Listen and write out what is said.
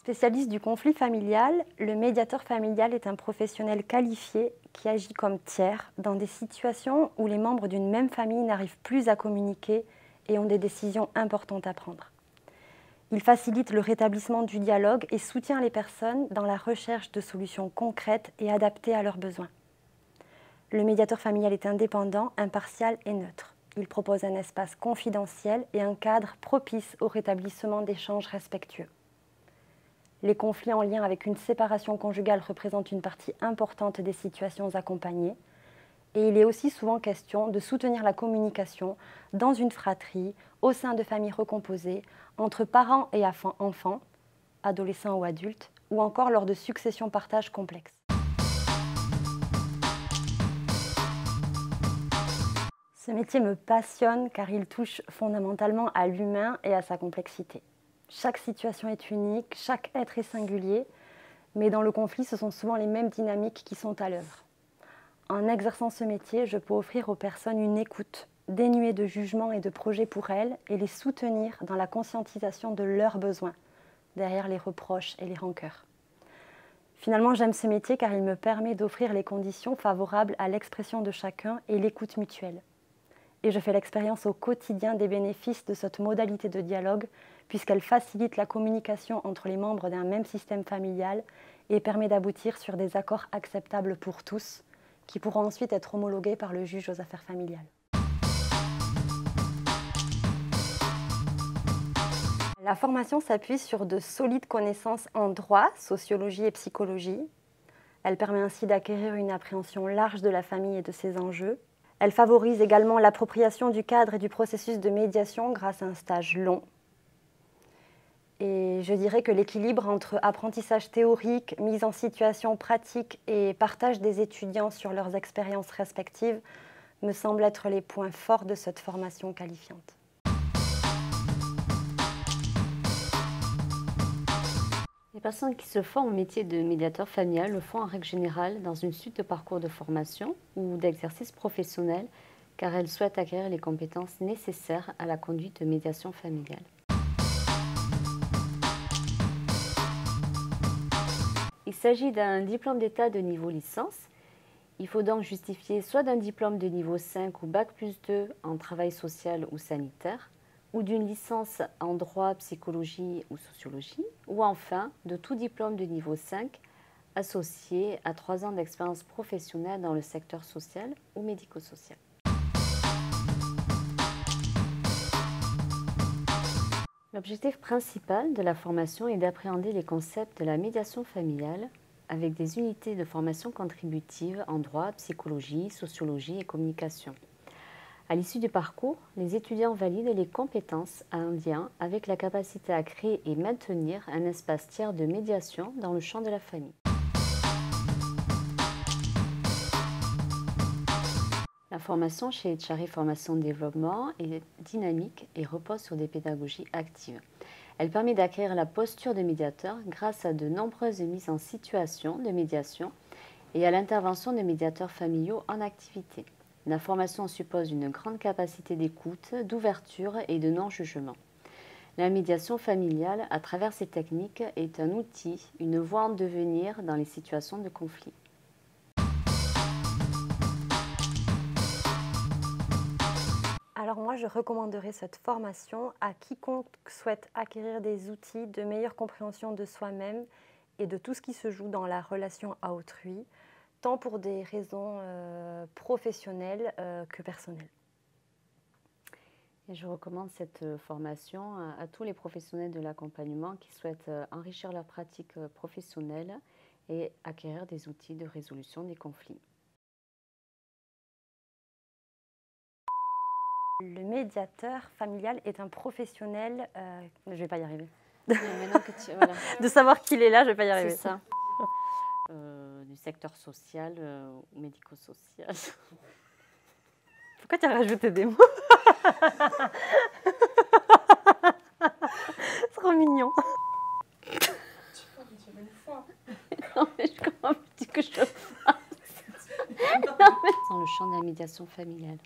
Spécialiste du conflit familial, le médiateur familial est un professionnel qualifié qui agit comme tiers dans des situations où les membres d'une même famille n'arrivent plus à communiquer et ont des décisions importantes à prendre. Il facilite le rétablissement du dialogue et soutient les personnes dans la recherche de solutions concrètes et adaptées à leurs besoins. Le médiateur familial est indépendant, impartial et neutre. Il propose un espace confidentiel et un cadre propice au rétablissement d'échanges respectueux. Les conflits en lien avec une séparation conjugale représentent une partie importante des situations accompagnées. Et il est aussi souvent question de soutenir la communication dans une fratrie, au sein de familles recomposées, entre parents et enfants, adolescents ou adultes, ou encore lors de successions-partages complexes. Ce métier me passionne car il touche fondamentalement à l'humain et à sa complexité. Chaque situation est unique, chaque être est singulier, mais dans le conflit, ce sont souvent les mêmes dynamiques qui sont à l'œuvre. En exerçant ce métier, je peux offrir aux personnes une écoute, dénuée de jugement et de projets pour elles, et les soutenir dans la conscientisation de leurs besoins, derrière les reproches et les rancœurs. Finalement, j'aime ce métier car il me permet d'offrir les conditions favorables à l'expression de chacun et l'écoute mutuelle. Et je fais l'expérience au quotidien des bénéfices de cette modalité de dialogue, puisqu'elle facilite la communication entre les membres d'un même système familial et permet d'aboutir sur des accords acceptables pour tous, qui pourront ensuite être homologués par le juge aux affaires familiales. La formation s'appuie sur de solides connaissances en droit, sociologie et psychologie. Elle permet ainsi d'acquérir une appréhension large de la famille et de ses enjeux. Elle favorise également l'appropriation du cadre et du processus de médiation grâce à un stage long. Et je dirais que l'équilibre entre apprentissage théorique, mise en situation pratique et partage des étudiants sur leurs expériences respectives me semble être les points forts de cette formation qualifiante. Les personnes qui se forment au métier de médiateur familial le font en règle générale dans une suite de parcours de formation ou d'exercice professionnel car elles souhaitent acquérir les compétences nécessaires à la conduite de médiation familiale. Il s'agit d'un diplôme d'État de niveau licence. Il faut donc justifier soit d'un diplôme de niveau 5 ou Bac+2 en travail social ou sanitaire, ou d'une licence en droit, psychologie ou sociologie, ou enfin de tout diplôme de niveau 5 associé à 3 ans d'expérience professionnelle dans le secteur social ou médico-social. L'objectif principal de la formation est d'appréhender les concepts de la médiation familiale avec des unités de formation contributives en droit, psychologie, sociologie et communication. À l'issue du parcours, les étudiants valident les compétences en lien avec la capacité à créer et maintenir un espace tiers de médiation dans le champ de la famille. La formation chez Etchari Formation Développement est dynamique et repose sur des pédagogies actives. Elle permet d'acquérir la posture de médiateur grâce à de nombreuses mises en situation de médiation et à l'intervention de médiateurs familiaux en activité. La formation suppose une grande capacité d'écoute, d'ouverture et de non-jugement. La médiation familiale, à travers ces techniques, est un outil, une voie en devenir dans les situations de conflit. Alors moi, je recommanderais cette formation à quiconque souhaite acquérir des outils de meilleure compréhension de soi-même et de tout ce qui se joue dans la relation à autrui, tant pour des raisons professionnelles que personnelles. Et je recommande cette formation à tous les professionnels de l'accompagnement qui souhaitent enrichir leur pratique professionnelle et acquérir des outils de résolution des conflits. Le médiateur familial est un professionnel, je ne vais pas y arriver, Voilà. de savoir qu'il est là, je ne vais pas y arriver. C'est ça. Du secteur social ou médico-social. Pourquoi tu as rajouté des mots? Trop mignon. Non, mais comment dis que je fasse? Dans le champ de la médiation familiale.